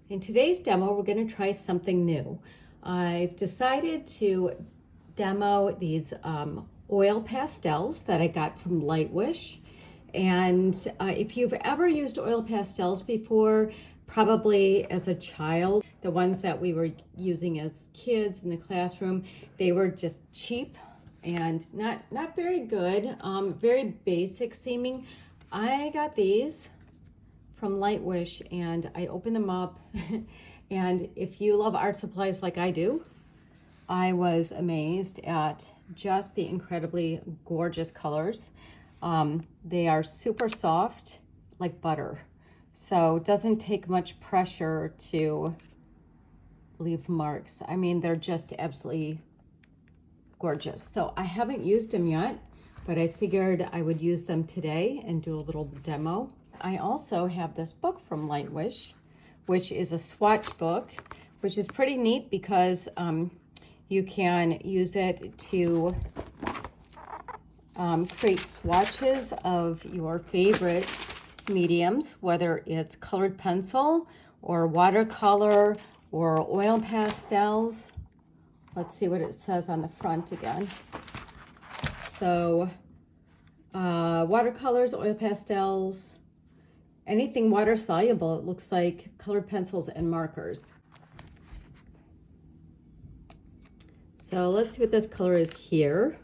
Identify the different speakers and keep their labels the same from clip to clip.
Speaker 1: In today's demo, we're going to try something new. I've decided to demo these oil pastels that I got from Lightwish. And if you've ever used oil pastels before, probably as a child, the ones that we were using as kids in the classroom, they were just cheap and not very good, very basic seeming. I got these from Lightwish and I opened them up and if you love art supplies like I do, I was amazed at just the incredibly gorgeous colors. They are super soft like butter, so it doesn't take much pressure to leave marks. I mean, they're just absolutely gorgeous. So I haven't used them yet, but I figured I would use them today and do a little demo. I also have this book from Lightwish, which is a swatch book, which is pretty neat because you can use it to create swatches of your favorite mediums, whether it's colored pencil or watercolor or oil pastels. Let's see what it says on the front again. So watercolors, oil pastels, anything water soluble, it looks like, colored pencils and markers. So let's see what this color is here.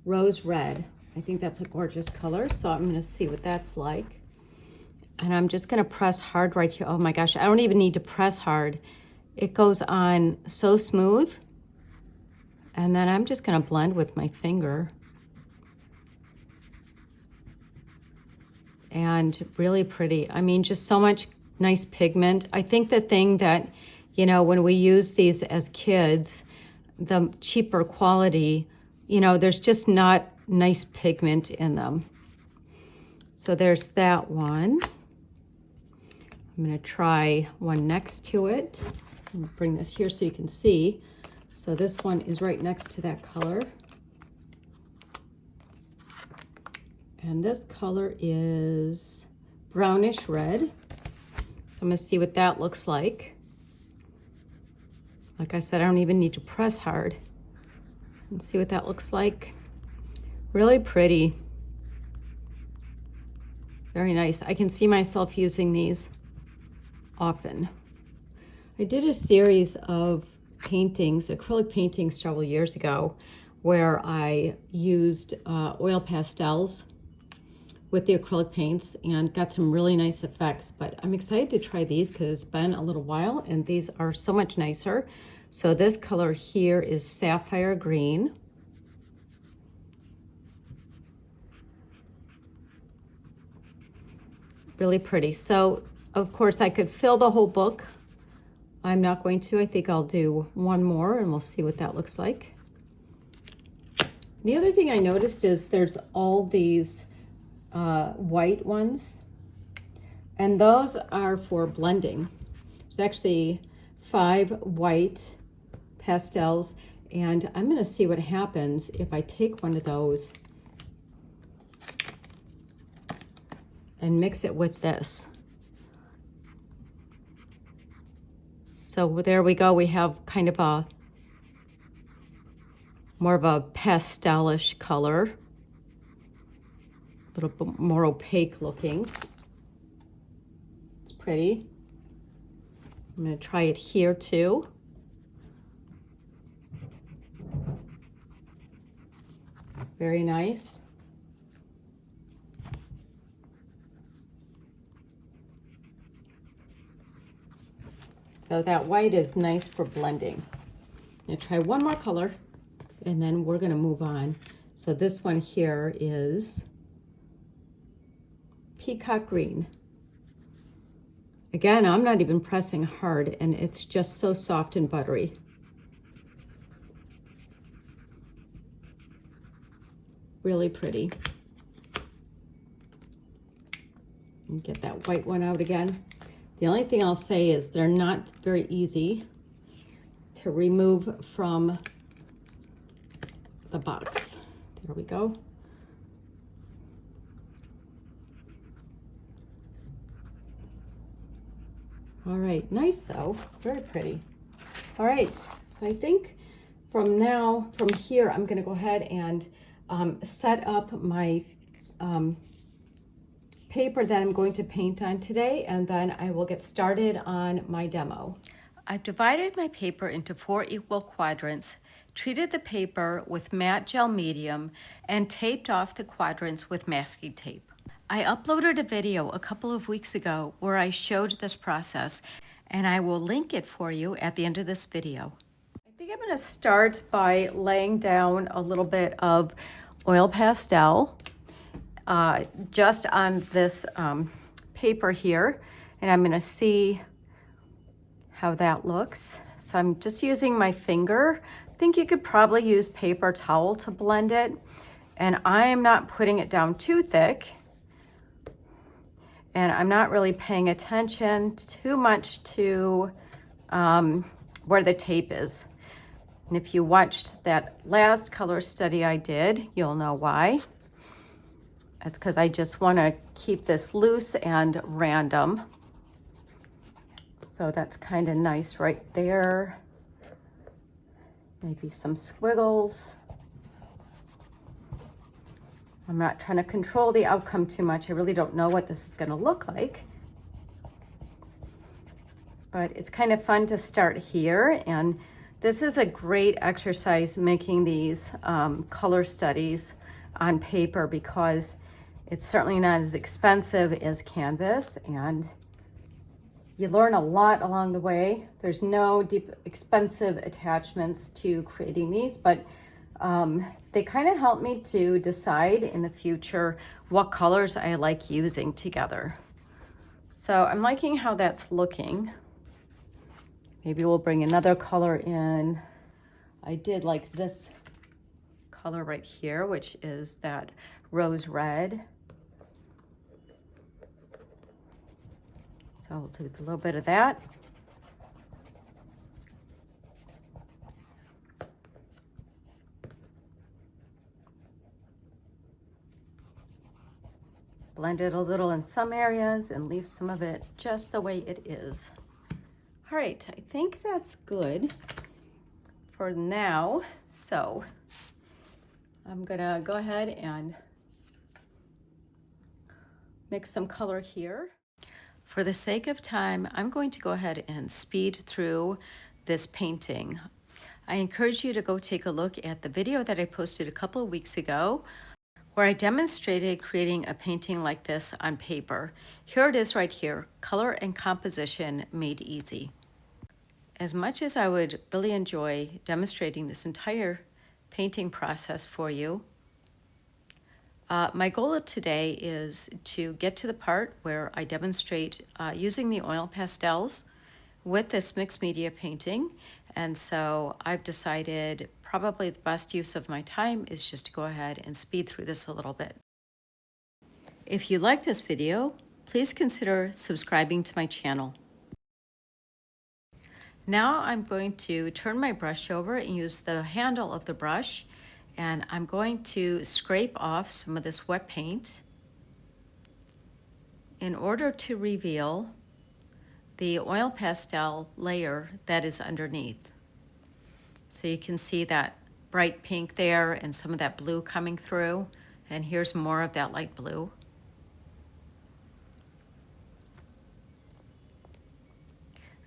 Speaker 1: Rose red. I think that's a gorgeous color, so I'm going to see what that's like. And I'm just going to press hard right here. Oh my gosh, I don't even need to press hard. It goes on so smooth. And then I'm just going to blend with my finger. And really pretty. I mean, just so much nice pigment. I think the thing that, you know, when we use these as kids, the cheaper quality, you know, there's just not nice pigment in them. So there's that one. I'm going to try one next to it. I'm going to bring this here so you can see. So this one is right next to that color. And this color is brownish red. So I'm going to see what that looks like. Like I said, I don't even need to press hard. And see what that looks like. Really pretty. Very nice. I can see myself using these often. I did a series of paintings, acrylic paintings several years ago, where I used oil pastels with the acrylic paints and got some really nice effects. But I'm excited to try these because it's been a little while and these are so much nicer. So this color here is sapphire green. Really pretty. So of course I could fill the whole book. I'm not going to. I think I'll do one more and we'll see what that looks like. The other thing I noticed is there's all these white ones, and those are for blending. There's actually 5 white pastels, and I'm going to see what happens if I take one of those and mix it with this. So there we go. We have kind of a more of a pastelish color. A little bit more opaque looking. It's pretty. I'm going to try it here too. Very nice. So that white is nice for blending. I'm going to try one more color and then we're going to move on. So this one here is peacock green. Again, I'm not even pressing hard and it's just so soft and buttery. Really pretty. And get that white one out again. The only thing I'll say is they're not very easy to remove from the box. There we go. All right, nice though, very pretty. All right, so I think from here, I'm gonna go ahead and set up my paper that I'm going to paint on today, and then I will get started on my demo. I've divided my paper into 4 equal quadrants, treated the paper with matte gel medium, and taped off the quadrants with masking tape. I uploaded a video a couple of weeks ago where I showed this process, and I will link it for you at the end of this video. I think I'm going to start by laying down a little bit of oil pastel just on this paper here, and I'm going to see how that looks. So I'm just using my finger. I think you could probably use paper towel to blend it, and I am not putting it down too thick, and I'm not really paying attention too much to where the tape is. And if you watched that last color study I did, you'll know why. That's because I just want to keep this loose and random. So that's kind of nice right there. Maybe some squiggles. I'm not trying to control the outcome too much. I really don't know what this is going to look like. But it's kind of fun to start here. And this is a great exercise making these color studies on paper, because it's certainly not as expensive as canvas, and you learn a lot along the way. There's no deep expensive attachments to creating these, but they kind of help me to decide in the future what colors I like using together. So I'm liking how that's looking. Maybe we'll bring another color in. I did like this color right here, which is that rose red. So I'll do a little bit of that. Blend it a little in some areas and leave some of it just the way it is. All right, I think that's good for now. So I'm gonna go ahead and mix some color here. For the sake of time, I'm going to go ahead and speed through this painting. I encourage you to go take a look at the video that I posted a couple of weeks ago, where I demonstrated creating a painting like this on paper. Here it is right here, color and composition made easy. As much as I would really enjoy demonstrating this entire painting process for you, my goal today is to get to the part where I demonstrate using the oil pastels with this mixed media painting. And so I've decided probably the best use of my time is just to go ahead and speed through this a little bit. If you like this video, please consider subscribing to my channel. Now I'm going to turn my brush over and use the handle of the brush, and I'm going to scrape off some of this wet paint in order to reveal the oil pastel layer that is underneath. So you can see that bright pink there and some of that blue coming through, and here's more of that light blue.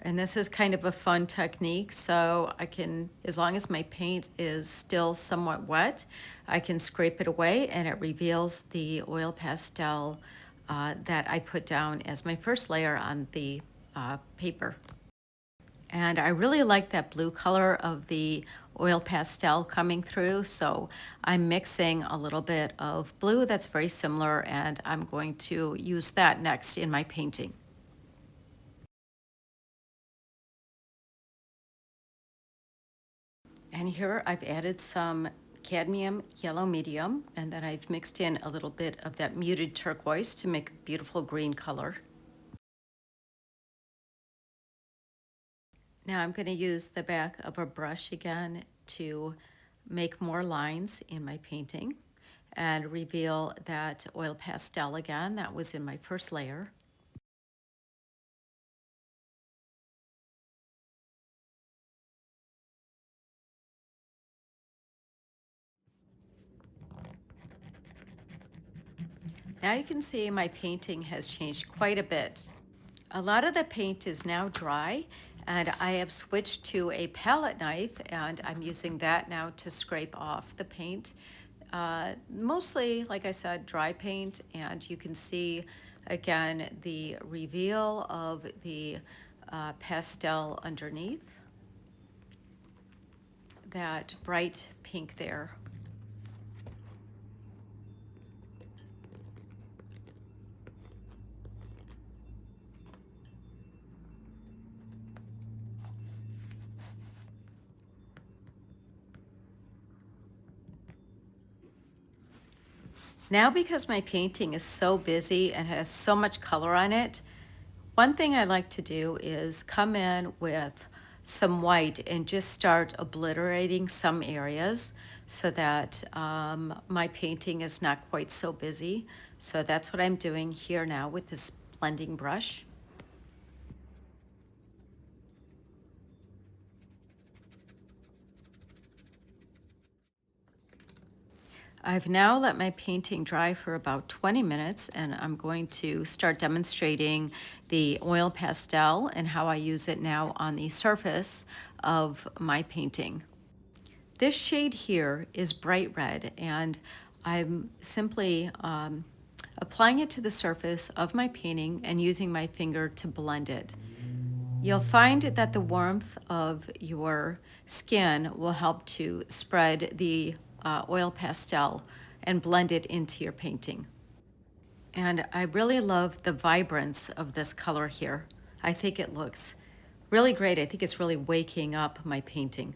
Speaker 1: And this is kind of a fun technique, so I can, as long as my paint is still somewhat wet, I can scrape it away and it reveals the oil pastel that I put down as my first layer on the paper. And I really like that blue color of the oil pastel coming through, so I'm mixing a little bit of blue that's very similar, and I'm going to use that next in my painting. And here I've added some cadmium yellow medium, and then I've mixed in a little bit of that muted turquoise to make a beautiful green color. Now I'm going to use the back of a brush again to make more lines in my painting and reveal that oil pastel again that was in my first layer. Now you can see my painting has changed quite a bit. A lot of the paint is now dry, and I have switched to a palette knife, and I'm using that now to scrape off the paint. Mostly, like I said, dry paint, and you can see again the reveal of the pastel underneath, that bright pink there. Now, because my painting is so busy and has so much color on it, one thing I like to do is come in with some white and just start obliterating some areas so that my painting is not quite so busy. So that's what I'm doing here now with this blending brush. I've now let my painting dry for about 20 minutes, and I'm going to start demonstrating the oil pastel and how I use it now on the surface of my painting. This shade here is bright red, and I'm simply applying it to the surface of my painting and using my finger to blend it. You'll find that the warmth of your skin will help to spread the oil pastel and blend it into your painting. And I really love the vibrance of this color here. I think it looks really great. I think it's really waking up my painting.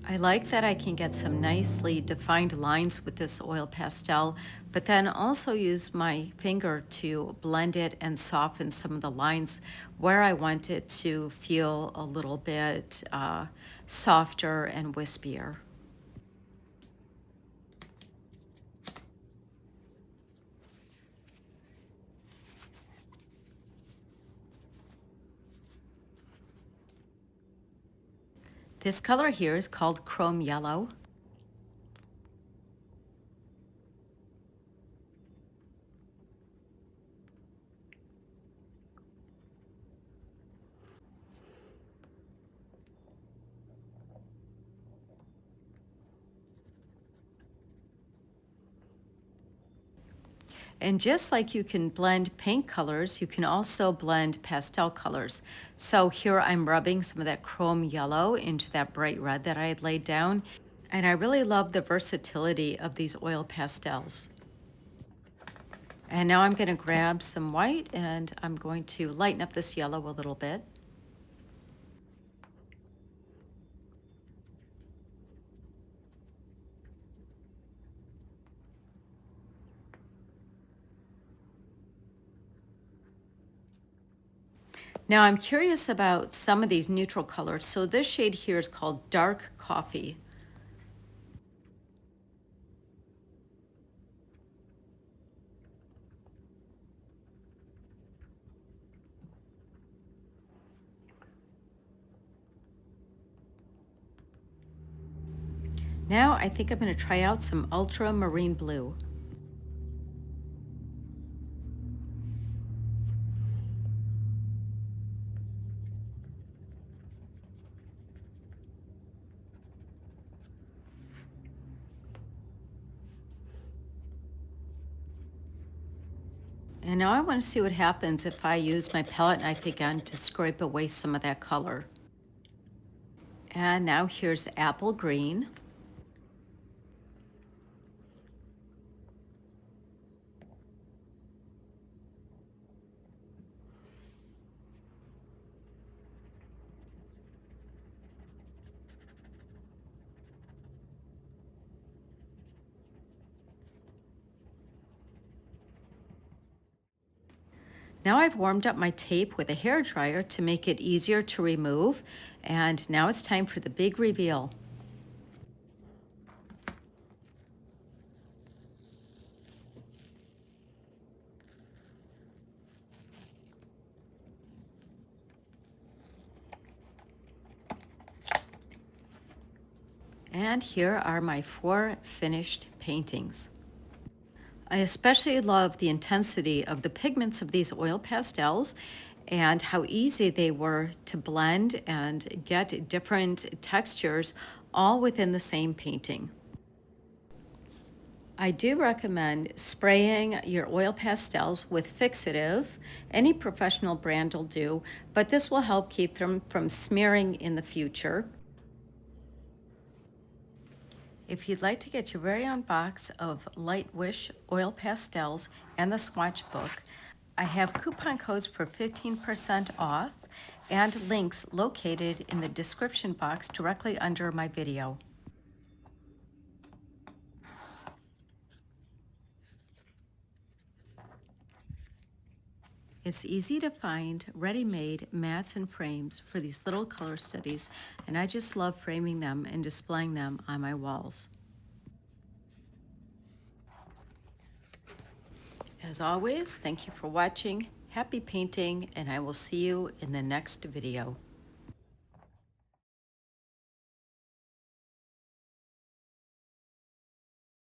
Speaker 1: I like that I can get some nicely defined lines with this oil pastel, but then also use my finger to blend it and soften some of the lines where I want it to feel a little bit softer and wispier. This color here is called Chrome Yellow. And just like you can blend paint colors, you can also blend pastel colors. So here I'm rubbing some of that chrome yellow into that bright red that I had laid down. And I really love the versatility of these oil pastels. And now I'm going to grab some white and I'm going to lighten up this yellow a little bit. Now I'm curious about some of these neutral colors. So this shade here is called Dark Coffee. Now I think I'm going to try out some ultramarine blue. And now I want to see what happens if I use my palette knife again to scrape away some of that color. And now here's apple green. Now I've warmed up my tape with a hair dryer to make it easier to remove, and now it's time for the big reveal. And here are my 4 finished paintings. I especially love the intensity of the pigments of these oil pastels and how easy they were to blend and get different textures all within the same painting. I do recommend spraying your oil pastels with fixative. Any professional brand will do, but this will help keep them from smearing in the future. If you'd like to get your very own box of Lightwish oil pastels and the swatch book, I have coupon codes for 15% off and links located in the description box directly under my video. It's easy to find ready-made mats and frames for these little color studies, and I just love framing them and displaying them on my walls. As always, thank you for watching. Happy painting, and I will see you in the next video.